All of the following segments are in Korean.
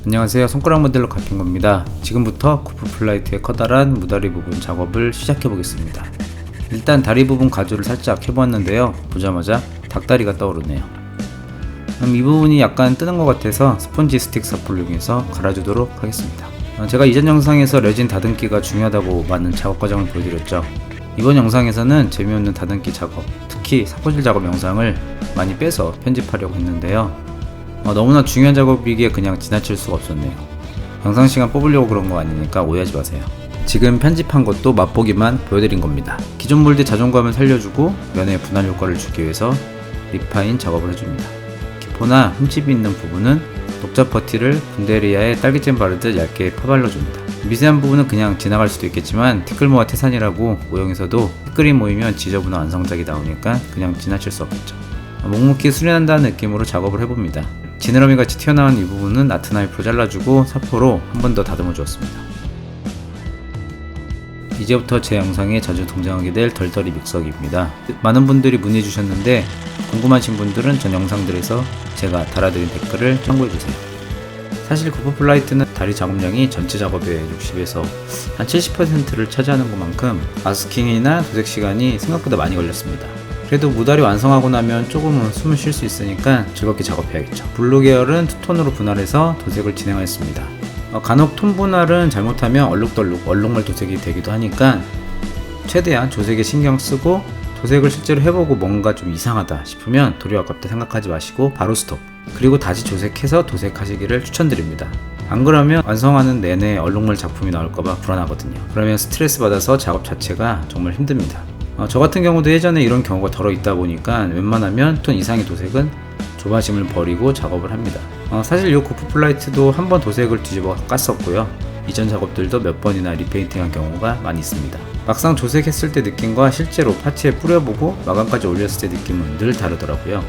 안녕하세요, 손가락 모델로 가핑겁니다. 지금부터 쿠프 플라이트의 커다란 무다리 부분 작업을 시작해 보겠습니다. 일단 다리 부분 가주를 살짝 해보았는데요, 보자마자 닭다리가 떠오르네요. 그럼 이 부분이 약간 뜨는 것 같아서 스펀지 스틱 사포를 이용해서 갈아주도록 하겠습니다. 제가 이전 영상에서 레진 다듬기가 중요하다고 많은 작업 과정을 보여드렸죠. 이번 영상에서는 재미없는 다듬기 작업, 특히 사포질 작업 영상을 많이 빼서 편집하려고 했는데요. 너무나 중요한 작업이기에 그냥 지나칠 수가 없었네요. 영상 시간 뽑으려고 그런 거 아니니까 오해하지 마세요. 지금 편집한 것도 맛보기만 보여드린 겁니다. 기존 몰드의 자존감을 살려주고 면의 분할 효과를 주기 위해서 리파인 작업을 해줍니다. 기포나 흠집이 있는 부분은 녹자 퍼티를 분데리아에 딸기잼 바르듯 얇게 파발라줍니다. 미세한 부분은 그냥 지나갈 수도 있겠지만 티끌모아 태산이라고 모형에서도 티끌이 모이면 지저분한 완성작이 나오니까 그냥 지나칠 수 없겠죠. 묵묵히 수련한다는 느낌으로 작업을 해봅니다. 지느러미 같이 튀어나온 이 부분은 나트 나이프로 잘라주고 사포로 한 번 더 다듬어 주었습니다. 이제부터 제 영상에 자주 등장하게 될 덜덜이 믹서기입니다. 많은 분들이 문의 주셨는데 궁금하신 분들은 전 영상들에서 제가 달아드린 댓글을 참고해주세요. 사실 쿠프 플라이트는 다리 작업량이 전체 작업의 60에서 한 70%를 차지하는 것만큼 마스킹이나 도색 시간이 생각보다 많이 걸렸습니다. 그래도 무다리 완성하고 나면 조금은 숨을 쉴 수 있으니까 즐겁게 작업해야겠죠. 블루 계열은 투톤으로 분할해서 도색을 진행하였습니다. 간혹 톤 분할은 잘못하면 얼룩덜룩 얼룩말 도색이 되기도 하니까 최대한 조색에 신경 쓰고 도색을 실제로 해보고 뭔가 좀 이상하다 싶으면 도리 아깝다 생각하지 마시고 바로 스톱, 그리고 다시 조색해서 도색하시기를 추천드립니다. 안 그러면 완성하는 내내 얼룩말 작품이 나올까봐 불안하거든요. 그러면 스트레스 받아서 작업 자체가 정말 힘듭니다. 저 같은 경우도 예전에 이런 경우가 덜어 있다 보니까 웬만하면 톤 이상의 도색은 조바심을 버리고 작업을 합니다. 사실 이 쿠프 플라이트도 한번 도색을 뒤집어 깠었고요. 이전 작업들도 몇 번이나 리페인팅한 경우가 많이 있습니다. 막상 조색했을 때 느낌과 실제로 파츠에 뿌려보고 마감까지 올렸을 때 느낌은 늘 다르더라고요.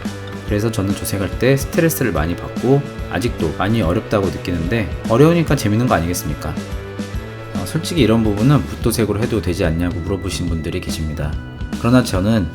그래서 저는 조색할 때 스트레스를 많이 받고 아직도 많이 어렵다고 느끼는데, 어려우니까 재밌는 거 아니겠습니까? 솔직히 이런 부분은 붓도색으로 해도 되지 않냐고 물어보신 분들이 계십니다. 그러나 저는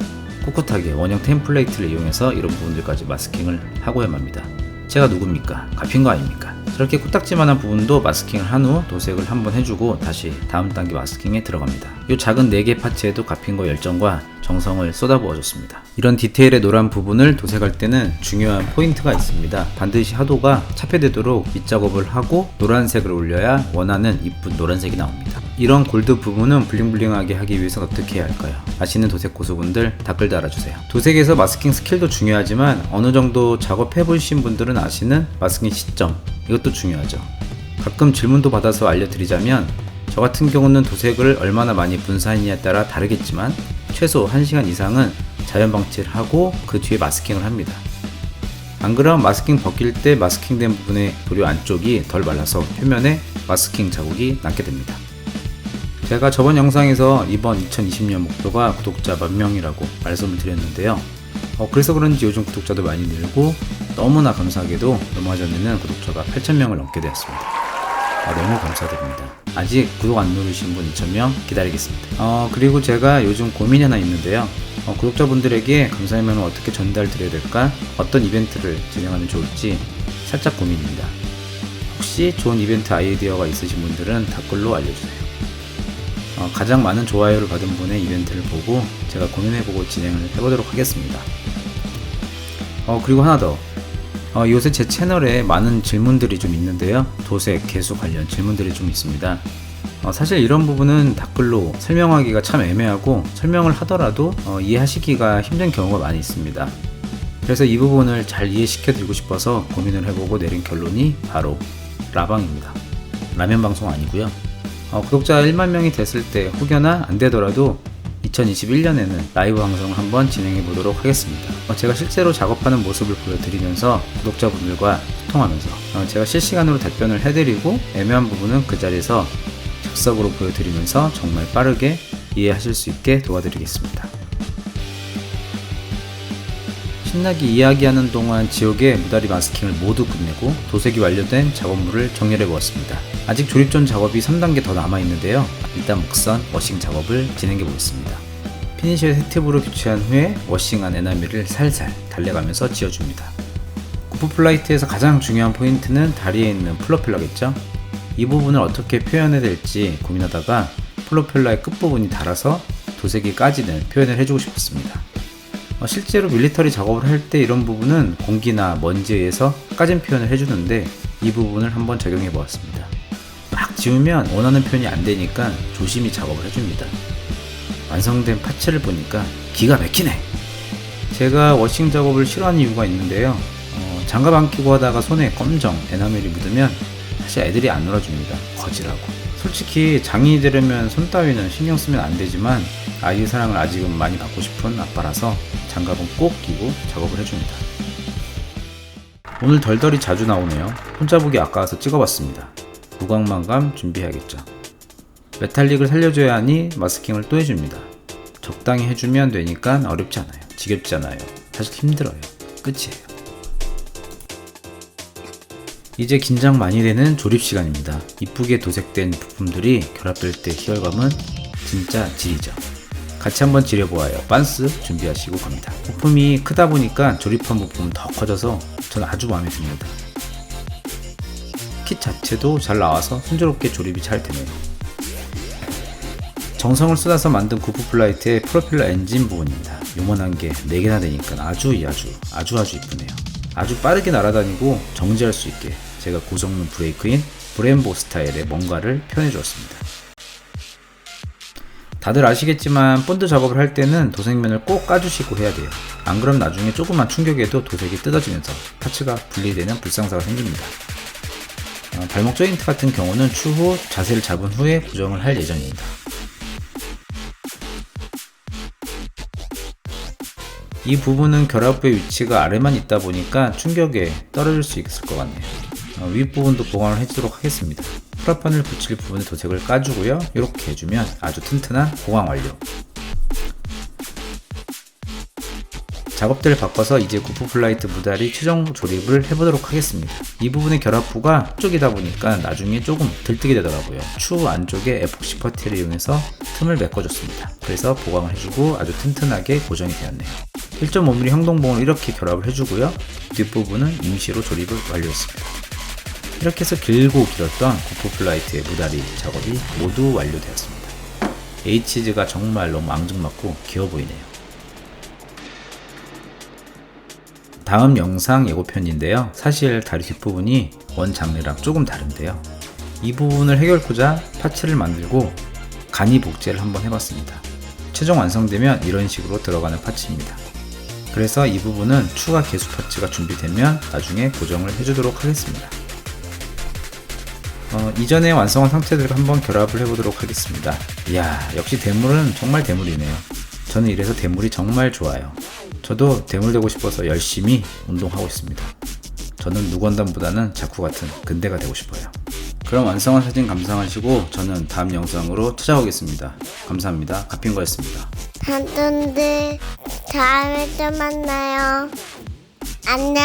꿋꿋하게 원형 템플레이트를 이용해서 이런 부분들까지 마스킹을 하고야만 합니다. 제가 누굽니까? 가핑거 아닙니까? 저렇게 코딱지만한 부분도 마스킹을 한 후 도색을 한번 해주고 다시 다음 단계 마스킹에 들어갑니다. 이 작은 4개 파츠에도 가핑거 열정과 정성을 쏟아부어줬습니다. 이런 디테일의 노란 부분을 도색할 때는 중요한 포인트가 있습니다. 반드시 하도가 차폐되도록 밑작업을 하고 노란색을 올려야 원하는 이쁜 노란색이 나옵니다. 이런 골드 부분은 블링블링하게 하기 위해서 어떻게 해야 할까요? 아시는 도색 고수분들 댓글 달아주세요. 도색에서 마스킹 스킬도 중요하지만 어느 정도 작업해보신 분들은 아시는 마스킹 시점, 이것도 중요하죠. 가끔 질문도 받아서 알려드리자면, 저 같은 경우는 도색을 얼마나 많이 분사했냐에 따라 다르겠지만 최소 1시간 이상은 자연 방치를 하고 그 뒤에 마스킹을 합니다. 안 그러면 마스킹 벗길 때 마스킹된 부분의 도료 안쪽이 덜 말라서 표면에 마스킹 자국이 남게 됩니다. 제가 저번 영상에서 이번 2020년 목표가 구독자 10,000명이라고 말씀을 드렸는데요. 그래서 그런지 요즘 구독자도 많이 늘고 너무나 감사하게도 얼마 전에는 구독자가 8,000명을 넘게 되었습니다. 너무 감사드립니다. 아직 구독 안 누르신 분 2,000명 기다리겠습니다. 그리고 제가 요즘 고민이 하나 있는데요. 구독자분들에게 감사의 마음을 어떻게 전달 드려야 될까? 어떤 이벤트를 진행하면 좋을지 살짝 고민입니다. 혹시 좋은 이벤트 아이디어가 있으신 분들은 댓글로 알려주세요. 가장 많은 좋아요를 받은 분의 이벤트를 보고 제가 고민해보고 진행을 해보도록 하겠습니다. 그리고 하나 더. 요새 제 채널에 많은 질문들이 좀 있는데요. 도색, 개수 관련 질문들이 좀 있습니다. 사실 이런 부분은 댓글로 설명하기가 참 애매하고 설명을 하더라도 이해하시기가 힘든 경우가 많이 있습니다. 그래서 이 부분을 잘 이해시켜드리고 싶어서 고민을 해보고 내린 결론이 바로 라방입니다. 라면 방송 아니고요. 구독자 1만 명이 됐을 때 혹여나 안 되더라도 2021년에는 라이브 방송을 한번 진행해 보도록 하겠습니다. 제가 실제로 작업하는 모습을 보여드리면서 구독자분들과 소통하면서 제가 실시간으로 답변을 해드리고 애매한 부분은 그 자리에서 즉석으로 보여드리면서 정말 빠르게 이해하실 수 있게 도와드리겠습니다. 신나게 이야기하는 동안 지옥의 무다리 마스킹을 모두 끝내고 도색이 완료된 작업물을 정렬해 보았습니다. 아직 조립 전 작업이 3단계 더 남아있는데요. 일단 목선, 워싱 작업을 진행해 보겠습니다. 피니쉬를 세팁으로 교체한 후에 워싱한 에나멜을 살살 달래가면서 지워줍니다. 구프 플라이트에서 가장 중요한 포인트는 다리에 있는 플로펠러겠죠. 이 부분을 어떻게 표현해야 될지 고민하다가 플로펠러의 끝부분이 닳아서 도색이 까지는 표현을 해주고 싶었습니다. 실제로 밀리터리 작업을 할 때 이런 부분은 공기나 먼지에 의해서 까진 표현을 해주는데 이 부분을 한번 적용해 보았습니다. 막 지우면 원하는 표현이 안 되니까 조심히 작업을 해줍니다. 완성된 파츠를 보니까 기가 막히네! 제가 워싱 작업을 싫어하는 이유가 있는데요. 장갑 안 끼고 하다가 손에 검정, 에나멜이 묻으면 사실 애들이 안 놀아줍니다. 거지라고. 솔직히 장인이 되려면 손 따위는 신경 쓰면 안 되지만 아이의 사랑을 아직은 많이 받고 싶은 아빠라서 장갑은 꼭 끼고 작업을 해줍니다. 오늘 덜덜이 자주 나오네요. 혼자 보기 아까워서 찍어봤습니다. 무광만감 준비해야겠죠. 메탈릭을 살려줘야 하니 마스킹을 또 해줍니다. 적당히 해주면 되니까 어렵지 않아요. 지겹지 않아요. 사실 힘들어요. 끝이에요. 이제 긴장 많이 되는 조립 시간입니다. 이쁘게 도색된 부품들이 결합될 때 희열감은 진짜 질이죠. 같이 한번 지려보아요. 반스 준비하시고 갑니다. 부품이 크다 보니까 조립한 부품은 더 커져서 저는 아주 마음에 듭니다. 킷 자체도 잘 나와서 순조롭게 조립이 잘 되네요. 정성을 쏟아서 만든 구프 플라이트의 프로펠러 엔진 부분입니다. 요만한 게 4개나 되니까 아주 이쁘네요. 아주 빠르게 날아다니고 정지할 수 있게 제가 고성능 브레이크인 브렘보 스타일의 뭔가를 표현해 주었습니다. 다들 아시겠지만 본드 작업을 할 때는 도색면을 꼭 까주시고 해야 돼요. 안 그럼 나중에 조금만 충격에도 도색이 뜯어지면서 파츠가 분리되는 불상사가 생깁니다. 발목 조인트 같은 경우는 추후 자세를 잡은 후에 고정을 할 예정입니다. 이 부분은 결합부의 위치가 아래만 있다 보니까 충격에 떨어질 수 있을 것 같네요. 윗부분도 보강을 해주도록 하겠습니다. 프라판을 붙일 부분에 도색을 까주고요. 이렇게 해주면 아주 튼튼한 보강 완료. 작업대를 바꿔서 이제 구프 플라이트 무다리 최종 조립을 해보도록 하겠습니다. 이 부분의 결합부가 쪽이다 보니까 나중에 조금 들뜨게 되더라고요. 추 안쪽에 에폭시 퍼티를 이용해서 틈을 메꿔줬습니다. 그래서 보강을 해주고 아주 튼튼하게 고정이 되었네요. 1.5mm 형동봉을 이렇게 결합을 해주고요. 뒷부분은 임시로 조립을 완료했습니다. 이렇게 해서 길고 길었던 구프 플라이트의 무다리 작업이 모두 완료되었습니다. H즈가 정말 너무 앙증맞고 귀여워 보이네요. 다음 영상 예고편인데요. 사실 다리 뒷부분이 원 장르랑 조금 다른데요. 이 부분을 해결코자 파츠를 만들고 간이 복제를 한번 해봤습니다. 최종 완성되면 이런 식으로 들어가는 파츠입니다. 그래서 이 부분은 추가 개수 파츠가 준비되면 나중에 고정을 해주도록 하겠습니다. 이전에 완성한 상태들과 한번 결합을 해보도록 하겠습니다. 이야, 역시 대물은 정말 대물이네요. 저는 이래서 대물이 정말 좋아요. 저도 대물 되고 싶어서 열심히 운동하고 있습니다. 저는 누건담보다는 자쿠 같은 근대가 되고 싶어요. 그럼 완성한 사진 감상하시고 저는 다음 영상으로 찾아오겠습니다. 감사합니다. 가핑거였습니다. 단돈들 다음에 또 만나요. 안녕.